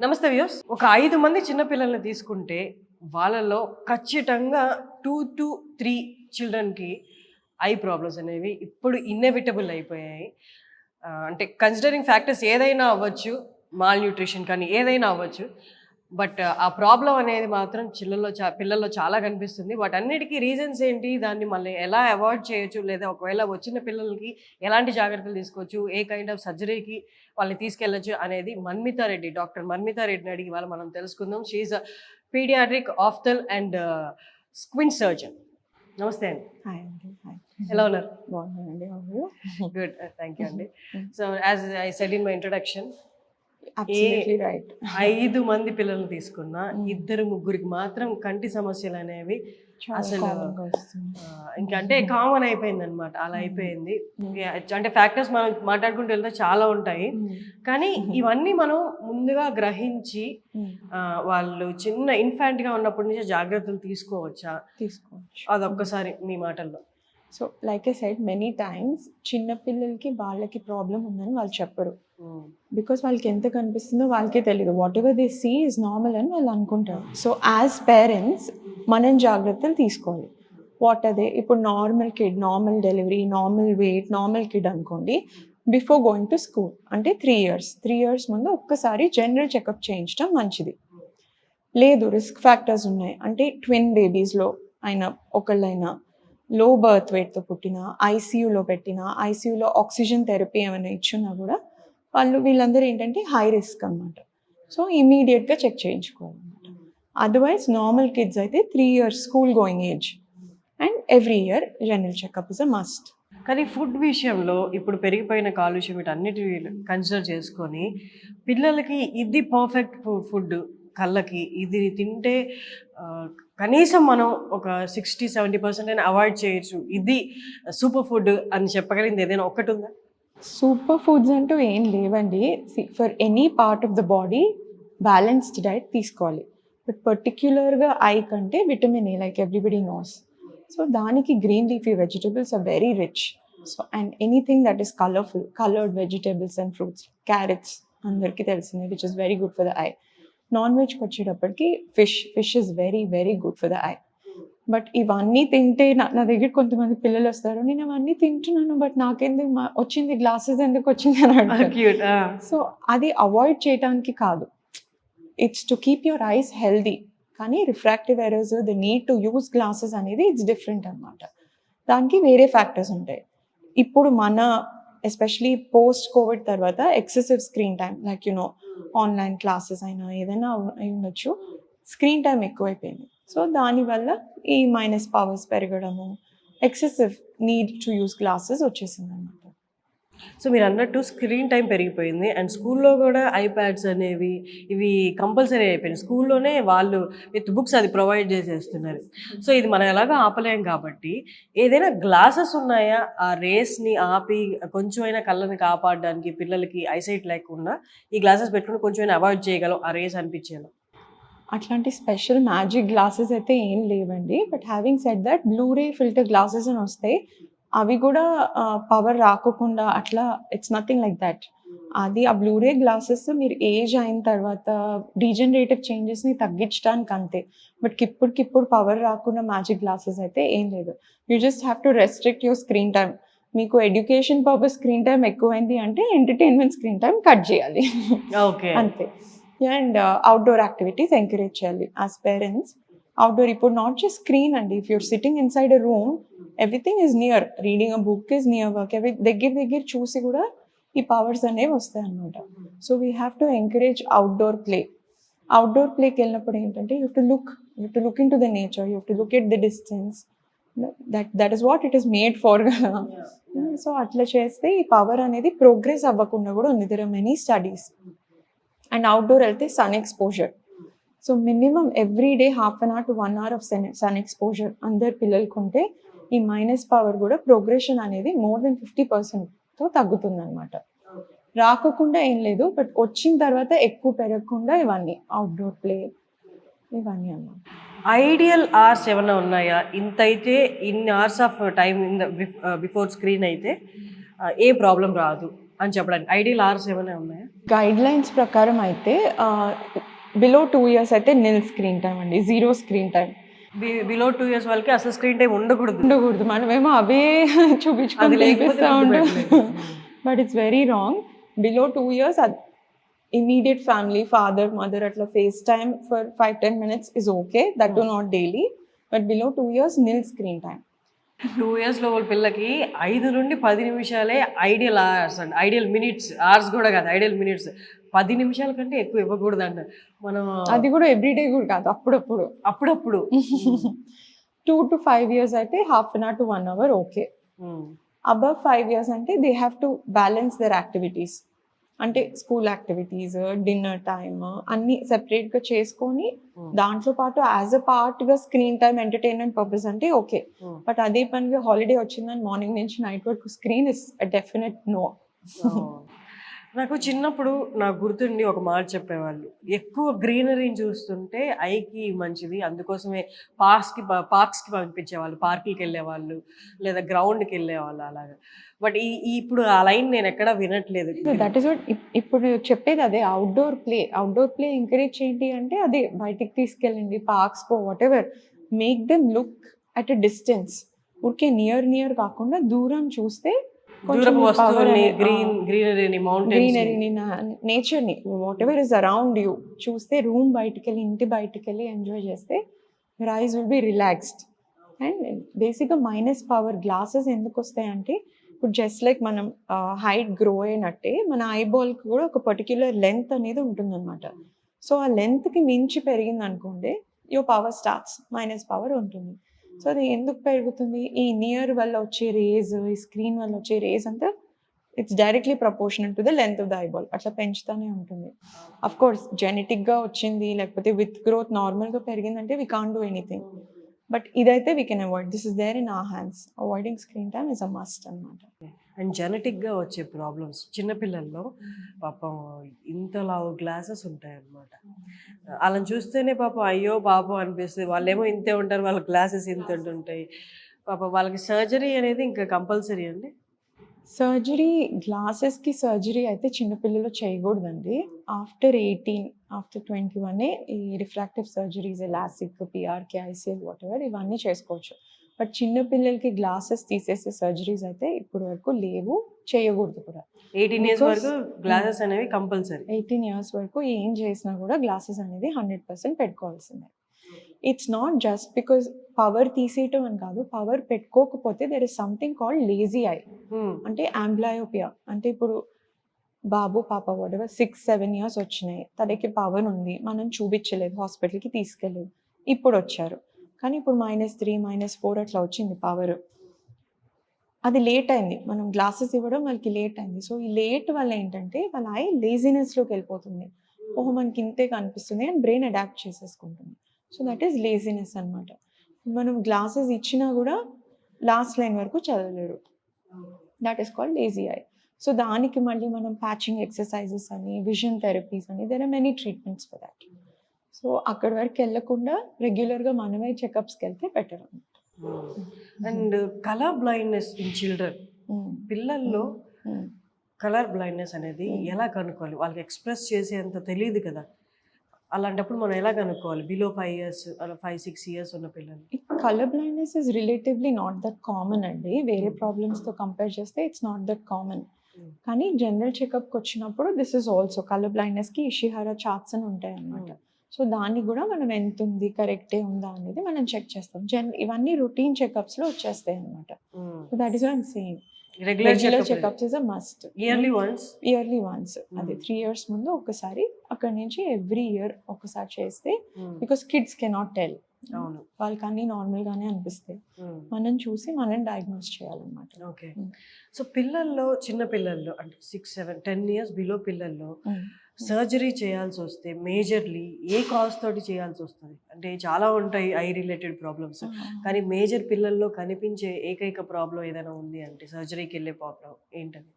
నమస్తే వ్యూస్. ఒక 5 మంది చిన్న పిల్లల్ని తీసుకుంటే వాళ్ళలో ఖచ్చితంగా 2 to 3 చిల్డ్రన్‌కి ఐ ప్రాబ్లమ్స్ అనేవి ఇప్పుడు ఇన్నెవిటబుల్ అయిపోయాయి. అంటే కన్సిడరింగ్ ఫ్యాక్టర్స్ ఏదైనా అవ్వచ్చు. మాల్ న్యూట్రిషన్ కానీ ఏదైనా అవ్వచ్చు. బట్ ఆ ప్రాబ్లమ్ అనేది మాత్రం పిల్లల్లో చాలా కనిపిస్తుంది. వాటన్నిటికి రీజన్స్ ఏంటి? దాన్ని మళ్ళీ ఎలా అవాయిడ్ చేయొచ్చు? లేదా ఒకవేళ వచ్చిన పిల్లలకి ఎలాంటి జాగ్రత్తలు తీసుకోవచ్చు? ఏ కైండ్ ఆఫ్ సర్జరీకి వాళ్ళని తీసుకెళ్ళొచ్చు అనేది డాక్టర్ మన్మితా రెడ్డిని అడిగి ఇవాళ మనం తెలుసుకుందాం. She is a pediatric ophthal and squint surgeon. నమస్తే అండి. హాయ్ అండి. హాయ్. ఎలా ఉన్నారు? బాగున్నానండి. గుడ్. థ్యాంక్ యూ అండి. So as I said in my introduction, absolutely right. 5 మంది పిల్లల్ని తీసుకున్నా 2-3కి మాత్రం కంటి సమస్యలు అనేవి అసలు ఇంకంటే కామన్ అయిపోయింది అనమాట. అలా అయిపోయింది. అంటే ఫ్యాక్టర్స్ మనం మాట్లాడుకుంటూ వెళ్తే చాలా ఉంటాయి. కానీ ఇవన్నీ మనం ముందుగా గ్రహించి వాళ్ళు చిన్న ఇన్ఫాంట్ గా ఉన్నప్పటి నుంచి జాగ్రత్తలు తీసుకోవచ్చు. అదొక్కసారి మీ మాటల్లో. So like I said many times చిన్న పిల్లలకి వాళ్ళకి ప్రాబ్లం ఉందని వాళ్ళు చెప్పరు. బికాస్ వాళ్ళకి ఎంత కనిపిస్తుందో వాళ్ళకే తెలియదు. Whatever they see is normal అని వాళ్ళు అనుకుంటారు. సో యాజ్ పేరెంట్స్ మనం జాగ్రత్తలు తీసుకోవాలి. వాట్ అదే ఇప్పుడు normal kid, normal delivery, normal weight, normal kid అనుకోండి. బిఫోర్ గోయింగ్ టు స్కూల్ అంటే 3 years ముందు ఒక్కసారి జనరల్ చెకప్ చేయించడం మంచిది. లేదు రిస్క్ ఫ్యాక్టర్స్ ఉన్నాయి అంటే ట్విన్ బేబీస్లో అయినా ఒకళ్ళైనా, లో బర్త్ వెయిట్తో పుట్టినా, ఐసీయూలో పెట్టినా, ఐసీయూలో ఆక్సిజన్ థెరపీ ఏమైనా ఇచ్చున్నా కూడా వీళ్ళందరూ ఏంటంటే హై రిస్క్ అనమాట. సో ఇమీడియట్గా చెక్ చేయించుకోవాలన్నమాట. అదర్వైజ్ నార్మల్ కిడ్స్ అయితే 3 years school going age and every year general checkup is a must. కానీ ఫుడ్ విషయంలో ఇప్పుడు పెరిగిపోయిన కాలుష్యం వీటన్నిటి కన్సిడర్ చేసుకొని పిల్లలకి ఇది పర్ఫెక్ట్ ఫుడ్, కళ్ళకి ఇది తింటే కనీసం మనం ఒక 60-70% అయినా అవాయిడ్ చేయొచ్చు, ఇది సూపర్ ఫుడ్ అని చెప్పగలిగింది ఏదైనా ఒకటి ఉందా? సూపర్ ఫుడ్స్ అంటూ ఏం లేవండి. For any part of the body balanced diet తీసుకోవాలి. బట్ పర్టిక్యులర్గా ఐ కంటే vitamin A like everybody knows. So దానికి green leafy vegetables are very rich. So and anything that is coloured vegetables and fruits, carrots అందరికీ తెలిసిందే, which is very good for the eye. Non వెజ్కి వచ్చేటప్పటికి fish is very very good for the eye. But ఇవన్నీ తింటే నా దగ్గర కొంతమంది పిల్లలు వస్తారు, నేను అవన్నీ తింటున్నాను బట్ నాకెందుకు వచ్చింది, గ్లాసెస్ ఎందుకు వచ్చింది అని అంటారు. సో అది అవాయిడ్ చేయడానికి కాదు, it's to keep your eyes healthy. కానీ refractive errors, the need to use glasses అనేది ఇట్స్ డిఫరెంట్ అనమాట. దానికి వేరే ఫ్యాక్టర్స్ ఉంటాయి. ఇప్పుడు మన ఎస్పెషలీ పోస్ట్ కోవిడ్ తర్వాత excessive screen time, like online classes అయినా ఏదైనా అయి ఉండొచ్చు, స్క్రీన్ టైం ఎక్కువైపోయింది. సో దానివల్ల ఈ మైనస్ పవర్స్ పెరగడము, excessive need to use glasses వచ్చేసింది అనమాట. సో మీరు అన్నట్టు స్క్రీన్ టైం పెరిగిపోయింది అండ్ స్కూల్లో కూడా ఐప్యాడ్స్ అనేవి ఇవి కంపల్సరీ అయిపోయినాయి. స్కూల్లోనే వాళ్ళు విత్ బుక్స్ అది ప్రొవైడ్ చేసేస్తున్నారు. సో ఇది మనం ఎలాగో ఆపలేం కాబట్టి ఏదైనా గ్లాసెస్ ఉన్నాయా ఆ రేస్ని ఆపి కొంచెమైనా కళ్ళని కాపాడడానికి, పిల్లలకి ఐసైట్ లేకుండా ఈ గ్లాసెస్ పెట్టుకుని కొంచెమైనా అవాయిడ్ చేయగలం ఆ రేస్ అనిపించేలా? అట్లాంటి స్పెషల్ మ్యాజిక్ గ్లాసెస్ అయితే ఏం లేవండి. But having said that Blu-ray filter glasses అని వస్తాయి. అవి కూడా పవర్ రాకోకుండా అట్లా, ఇట్స్ నథింగ్ లైక్ దట్. అది ఆ బ్లూరే గ్లాసెస్ మీరు ఏజ్ అయిన తర్వాత డీజనరేటివ్ చేంజెస్ని తగ్గించడానికి అంతే. బట్ ఇప్పటికిప్పుడు పవర్ రాకుండా మ్యాజిక్ గ్లాసెస్ అయితే ఏం లేదు. You just have to restrict your screen time. మీకు ఎడ్యుకేషన్ పర్పస్ స్క్రీన్ టైం ఎక్కువైంది అంటే ఎంటర్టైన్మెంట్ స్క్రీన్ టైం కట్ చేయాలి, అంతే. అండ్ అవుట్డోర్ యాక్టివిటీస్ ఎంకరేజ్ చేయాలి యాజ్ పేరెంట్స్. అవుట్డోర్ ఇప్పుడు నాట్ జస్ట్ స్క్రీన్ అండి, if you're sitting inside a room everything is near, reading a book is near work, దగ్గర చూసి కూడా ఈ పవర్స్ అనేవి వస్తాయి అన్నమాట. So we have to encourage outdoor play. Outdoor ప్లేకి వెళ్ళినప్పుడు ఏంటంటే you have to look into the nature, you have to look at the distance, that is what it is made for కదా. So అట్లా చేస్తే ఈ power అనేది progress అవ్వకుండా కూడా ఉంది. There are many studies. And outdoor వెళ్తే sun exposure, so minimum every day 1/2 hour to 1 hour of sun exposure అందరు పిల్లలకు ఉంటే ఈ మైనస్ పవర్ కూడా ప్రోగ్రెషన్ అనేది more than 50%తో తగ్గుతుంది అనమాట. రాకుండా ఏం లేదు, బట్ వచ్చిన తర్వాత ఎక్కువ పెరగకుండా ఇవన్నీ అవుట్డోర్ ప్లే ఇవన్నీ అన్నమాట. ఐడియల్ అవర్స్ ఏమైనా ఉన్నాయా? ఇంతైతే ఇన్ని hours of time before screen అయితే ఏ ప్రాబ్లం రాదు, అని చెప్పడానికి ఐడియల్ అవర్స్ ఏమైనా ఉన్నాయా? గైడ్ లైన్స్ ప్రకారం అయితే బిలో 2 years అయితే నిల్ స్క్రీన్ టైం అండి, 0 స్క్రీన్ టైం. బిలో 2 years వాళ్ళకి అసలు స్క్రీన్ టైం ఉండకూడదు. మనమేమో అవే చూపించుకొని అది లేకపోతే తినిపిస్తూ ఫుడ్ ఉంటాం. పెట్టలేము. But it's very wrong. Below 2 years immediate family, father mother అట్లా face time for 5-10 minutes is okay, that too not daily. But below 2 years nil screen time. 2 years లోపల పిల్లకి 5 నుండి 10 నిమిషాలే ఐడియల్ అవర్స్ అండి. ఐడియల్ మినిట్స్, అవర్స్ కూడా కాదు, ideal minutes. 10 నిమిషాల కంటే ఎక్కువ ఇవ్వకూడదు అంట. మనం అది కూడా ఎవ్రీడే కూడా కాదు, అప్పుడప్పుడు. అప్పుడప్పుడు 2 to 5 years అయితే half an hour to 1 hour okay. Above 5 years అంటే they have to balance their activities. అంటే స్కూల్ యాక్టివిటీస్, డిన్నర్ టైమ్ అన్ని సెపరేట్గా చేసుకొని దాంట్లో పాటు యాజ్ అ పార్ట్గా స్క్రీన్ టైమ్ ఎంటర్టైన్మెంట్ పర్పస్ అంటే ఓకే. బట్ అదే పనిగా హాలిడే వచ్చిందని మార్నింగ్ నుంచి నైట్ వరకు స్క్రీన్ ఇస్ డెఫినెట్ నో. నాకు చిన్నప్పుడు నాకు గుర్తుండి ఒక మాట చెప్పేవాళ్ళు, ఎక్కువ గ్రీనరీని చూస్తుంటే ఐకి మంచిది, అందుకోసమే పార్క్స్కి పంపించేవాళ్ళు, పార్కులకి వెళ్ళేవాళ్ళు లేదా గ్రౌండ్కి వెళ్ళేవాళ్ళు అలాగా. బట్ ఇప్పుడు ఆ లైన్ నేను ఎక్కడా వినట్లేదు. దట్ ఈస్ వాట్ ఇప్పుడు చెప్పేది అదే. అవుట్డోర్ ప్లే ఎంకరేజ్ చేయండి అంటే అదే, బయటికి తీసుకెళ్ళండి, parks what ever, make them look at a distance. ఊరికే నియర్ కాకుండా దూరం చూస్తే దూరపు వస్తువుల్ని, గ్రీనరీని, గ్రీనరీని, నేచర్ని, what ever is around you చూస్తే, రూమ్ బయటికి వెళ్ళి, ఇంటి బయటికి వెళ్ళి ఎంజాయ్ చేస్తే your eyes will be relaxed. And బేసిక్గా మైనస్ పవర్ గ్లాసెస్ ఎందుకు వస్తాయంటే, ఇప్పుడు జస్ట్ లైక్ మనం హైట్ గ్రో అయినట్టే మన ఐబాల్కి కూడా ఒక పర్టిక్యులర్ లెంత్ అనేది ఉంటుందన్నమాట. సో ఆ లెంత్కి మించి పెరిగింది అనుకోండి, your power starts, minus power ఉంటుంది. సో అది ఎందుకు పెరుగుతుంది? ఈ నియర్ వల్ల వచ్చే రేజ్, ఈ స్క్రీన్ వల్ల వచ్చే రేజ్ అంతా it's directly proportional to the length of the eyeball. అట్లా పెంచుతూనే ఉంటుంది. అఫ్ కోర్స్ జెనెటిక్గా వచ్చింది, లేకపోతే విత్ గ్రోత్ నార్మల్గా పెరిగిందంటే we can't do anything. But ఇదైతే we can avoid. This is there in our hands. Avoiding screen time is a must అనమాట. And జెనెటిక్గా వచ్చే ప్రాబ్లమ్స్ చిన్నపిల్లల్లో పాపం ఇంతలా గ్లాసెస్ ఉంటాయన్నమాట. వాళ్ళని చూస్తేనే పాపం అయ్యో పాపం అనిపిస్తుంది. వాళ్ళేమో ఇంతే ఉంటారు, వాళ్ళ గ్లాసెస్ ఇంత ఉంటాయి. పాపం వాళ్ళకి సర్జరీ అనేది ఇంకా కంపల్సరీ అండి. గ్లాసెస్కి సర్జరీ అయితే చిన్నపిల్లలు చేయకూడదండి. ఆఫ్టర్ 18, ఆఫ్టర్ 21 ఈ refractive surgeries, LASIK, PRK, ICL what ever ఇవన్నీ చేసుకోవచ్చు. బట్ చిన్నపిల్లలకి గ్లాసెస్ తీసేసే సర్జరీస్ అయితే ఇప్పుడు వరకు లేవు, చేయకూడదు కూడా. 18 years వరకు గ్లాసెస్ అనేవి కంపల్సరీ. 18 years వరకు ఏం చేసినా కూడా గ్లాసెస్ అనేది 100% పెట్టుకోవాల్సిందే. It's not just because power తీసేయటం అని కాదు, పవర్ పెట్టుకోకపోతే there is something called lazy eye, అంటే ఆంబ్లయోపియా. అంటే ఇప్పుడు బాబు పాప వాటెవర్ 6-7 years వచ్చినాయి, తనకి పవర్ ఉంది, మనం చూపించలేదు, హాస్పిటల్కి తీసుకెళ్ళలేదు, ఇప్పుడు వచ్చారు, కానీ ఇప్పుడు -3, -4 అట్లా వచ్చింది పవర్. అది లేట్ అయింది, మనం గ్లాసెస్ ఇవ్వడం వాళ్ళకి లేట్ అయింది. సో ఈ లేట్ వల్ల ఏంటంటే వాళ్ళ ఐ లేజినెస్లోకి వెళ్ళిపోతుంది. ఓహో మనకి ఇంతే కనిపిస్తుంది అని బ్రెయిన్ అడాప్ట్ చేసేసుకుంటుంది. సో దట్ ఈస్ లేజినెస్ అనమాట. మనం గ్లాసెస్ ఇచ్చినా కూడా లాస్ట్ లైన్ వరకు చదవలేరు. That is called lazy eye. So దానికి మళ్ళీ మనం ప్యాచింగ్ ఎక్సర్సైజెస్ అని, విజన్ థెరపీస్ అని, there are many treatments for that. So అక్కడి వరకు వెళ్ళకుండా రెగ్యులర్గా మనమే చెకప్స్కి వెళ్తే బెటర్ అనమాట. And colour blindness in children, పిల్లల్లో కలర్ బ్లైండ్నెస్ అనేది ఎలా కనుక్కోవాలి? వాళ్ళకి ఎక్స్ప్రెస్ చేసేంత తెలియదు కదా, అలాంటప్పుడు మనం ఎలా కనుక్కోవాలి? బిలో 5 years, 5-6 years ఉన్న పిల్లలు. Colour blindness is relatively not that common అండి. వేరే ప్రాబ్లమ్స్తో కంపేర్ చేస్తే ఇట్స్ నాట్ దట్ కామన్. కానీ జనరల్ చెకప్కి వచ్చినప్పుడు దిస్ ఇస్ ఆల్సో కలర్ బ్లైండ్నెస్కి ఇషిహారా చార్ట్స్ అని ఉంటాయి అన్నమాట. సో దాన్ని కూడా మనం ఎంత ఉంది, కరెక్టే ఉందా అనేది మనం చెక్ చేస్తాం. ఇవన్నీ రొటీన్ చెకప్స్లో వచ్చేస్తాయి అనమాట. So that is what I'm saying. Regular checkups is a must. Yearly once. అది 3 years ముందు ఒకసారి, అక్కడి నుంచి ఎవ్రీ ఇయర్ ఒకసారి చేస్తే, బికాస్ కిడ్స్ కెనాట్ టెల్, వాళ్ళకి అన్ని నార్మల్ గానే అనిపిస్తాయి, మనం చూసి మనం డయాగ్నోస్ చేయాలన్నమాట. ఓకే. సో పిల్లల్లో, చిన్న పిల్లల్లో అంటే 6-7-10 years బిలో పిల్లల్లో సర్జరీ చేయాల్సి వస్తే మేజర్లీ ఏ కాజ్ తోటి చేయాల్సి వస్తుంది? అంటే చాలా ఉంటాయి ఐ రిలేటెడ్ ప్రాబ్లమ్స్, కానీ మేజర్ పిల్లల్లో కనిపించే ఏకైక ప్రాబ్లం ఏదైనా ఉంది అంటే సర్జరీకి వెళ్ళే ప్రాబ్లం ఏంటది?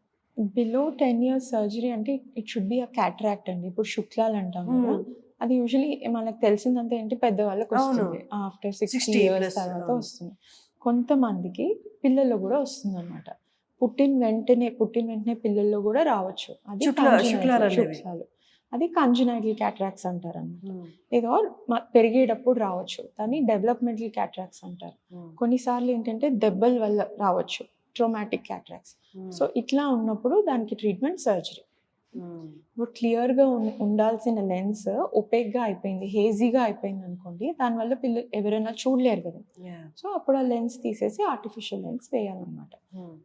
బిలో 10 years సర్జరీ అంటే it should be a cataract అండి. ఇప్పుడు శుక్లాలు అంటాం కదా, అది యూజువలీ మనకు తెలిసిందంతా ఏంటి, పెద్దవాళ్ళకి వస్తుంది, ఆఫ్టర్ 60 years తర్వాత వస్తుంది. కొంతమందికి పిల్లల్లో కూడా వస్తుంది అనమాట. పుట్టిన వెంటనే పిల్లల్లో కూడా రావచ్చు. అది శుక్లాలు అనేవి. శుక్లాలు. అది కంజనైటల్ క్యాటరాక్ట్స్ అంటారు అన్నమాట. ఏదో పెరిగేటప్పుడు రావచ్చు. దాన్ని డెవలప్మెంటల్ క్యాటరాక్ట్స్ అంటారు. కొన్నిసార్లు ఏంటంటే దెబ్బల వల్ల రావచ్చు, ట్రోమాటిక్ క్యాటరాక్ట్స్. సో ఇట్లా ఉన్నప్పుడు దానికి ట్రీట్మెంట్ సర్జరీ. ఇప్పుడు క్లియర్గా ఉండాల్సిన లెన్స్ ఒపేక్గా అయిపోయింది, హేజీగా అయిపోయింది అనుకోండి, దానివల్ల పిల్లలు ఎవరైనా చూడలేరు కదా. సో అప్పుడు ఆ లెన్స్ తీసేసి ఆర్టిఫిషియల్ లెన్స్ వేయాలన్నమాట.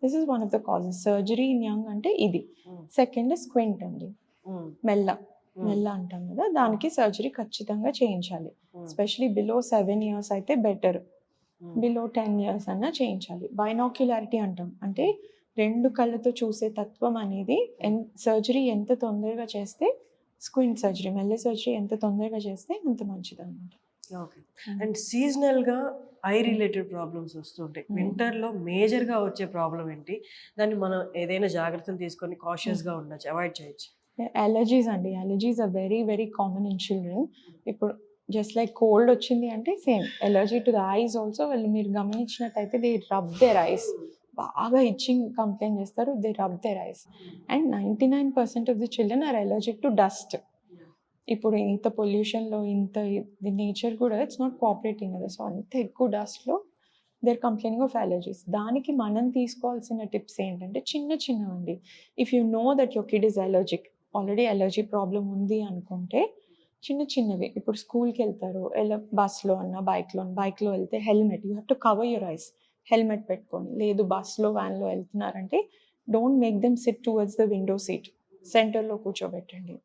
This is one of the causes. Surgery in young అంటే ఇది. సెకండ్ స్క్వింట్ అండి, మెల్ల అంటాం కదా, దానికి సర్జరీ ఖచ్చితంగా చేయించాలి. ఎస్పెషలీ బిలో 7 years అయితే బెటర్. బిలో 10 years అన్నా చేయించాలి. బైనాక్యులారిటీ అంటాం, అంటే 2 కళ్ళతో చూసే తత్వం అనేది సర్జరీ ఎంత తొందరగా చేస్తే, స్క్వింట్ సర్జరీ, మెల్ల సర్జరీ ఎంత తొందరగా చేస్తే అంత మంచిది అనమాట. ఓకే. అండ్ సీజనల్గా ఐ రిలేటెడ్ ప్రాబ్లమ్స్ వస్తుంటాయి. వింటర్లో మేజర్గా వచ్చే ప్రాబ్లం ఏంటి? దాన్ని మనం ఏదైనా జాగ్రత్తలు తీసుకొని కాషియస్గా ఉండొచ్చు, అవాయిడ్ చేయొచ్చు. అలర్జీస్ అండి. Allergies are very very common in children. ఇప్పుడు జస్ట్ లైక్ కోల్డ్ వచ్చింది అంటే same allergy to the eyes also. వాళ్ళు మీరు గమనించినట్టయితే దే రబ్ దేర్ ఐస్, బాగా ఇచ్చింగ్ కంప్లైంట్ చేస్తారు, they rub their eyes. And 99% of the children are allergic to dust. ఇప్పుడు ఇంత పొల్యూషన్లో ఇంత నేచర్ కూడా ఇట్స్ నాట్ కోఆపరేటింగ్ కదా. సో అంత ఎక్కువ డస్ట్లో దేర్ కంప్లైనింగ్ ఆఫ్ అలర్జీస్. దానికి మనం తీసుకోవాల్సిన టిప్స్ ఏంటంటే చిన్నవండి. If you know that your kid is allergic, already allergy problem ఉంది అనుకుంటే చిన్నవి, ఇప్పుడు స్కూల్కి వెళ్తారు, బస్లో అన్నా బైక్లో వెళ్తే helmet, you have to cover your eyes, helmet పెట్టుకోండి. లేదు బస్లో వ్యాన్లో వెళ్తున్నారంటే don't make them sit towards the window seat, సెంటర్లో కూర్చోబెట్టండి.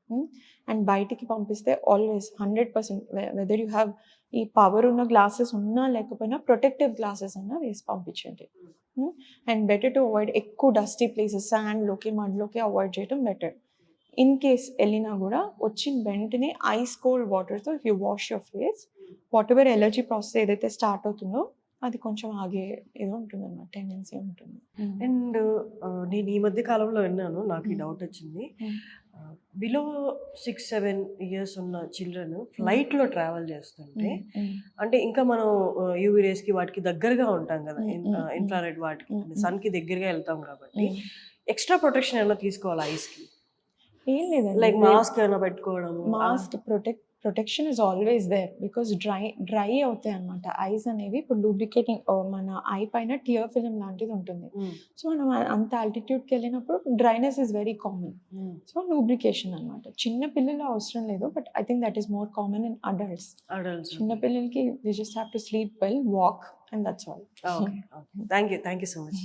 అండ్ బయటికి పంపిస్తే ఆల్వేస్ 100% వెదర్ యూ హ్యావ్ ఈ పవర్ ఉన్న గ్లాసెస్ ఉన్నా లేకపోయినా ప్రొటెక్టివ్ గ్లాసెస్ అన్నా వేసి పంపించండి. అండ్ బెటర్ టు అవాయిడ్ ఎక్కువ డస్టీ ప్లేసెస్, శాండ్లోకి మడ్లోకి అవాయిడ్ చేయడం బెటర్. ఇన్ కేస్ వెళ్ళినా కూడా వచ్చిన వెంటనే ఐస్ కోల్డ్ వాటర్తో if you wash your face, what ever allergy process ఏదైతే స్టార్ట్ అవుతుందో అది కొంచెం ఆగే ఏదో ఉంటుంది అన్నమాట, టెండెన్సీ ఉంటుంది. అండ్ నేను ఈ మధ్య కాలంలో విన్నాను, నాకు ఈ డౌట్ వచ్చింది. బిలో 6-7 years ఉన్న చిల్డ్రన్ ఫ్లైట్లో ట్రావెల్ చేస్తుంటే, అంటే ఇంకా మనం యూవీ రేస్కి వాటికి దగ్గరగా ఉంటాం కదా, ఇన్ఫ్రారెడ్ వాటికి, సన్కి దగ్గరగా వెళ్తాం కాబట్టి ఎక్స్ట్రా ప్రొటెక్షన్ ఏమైనా తీసుకోవాలి ఐస్కి? ఏం లేదండి, లైక్ మాస్క్ ఏమైనా పెట్టుకోవడం. Mask protection is always there, because dry అవుతాయి అనమాట ఐస్ అనేవి. ఇప్పుడు లూబ్రికేటింగ్ మన ఐ పైన టియర్ ఫిలిం లాంటిది ఉంటుంది. సో మనం అంత ఆల్టిట్యూడ్కి వెళ్ళినప్పుడు dryness is very common. So lubrication అనమాట. చిన్న పిల్లలు అవసరం లేదు, but I think that is more common in adults. చిన్న పిల్లలకి they just have to sleep well, walk, and that's all. Thank you so much.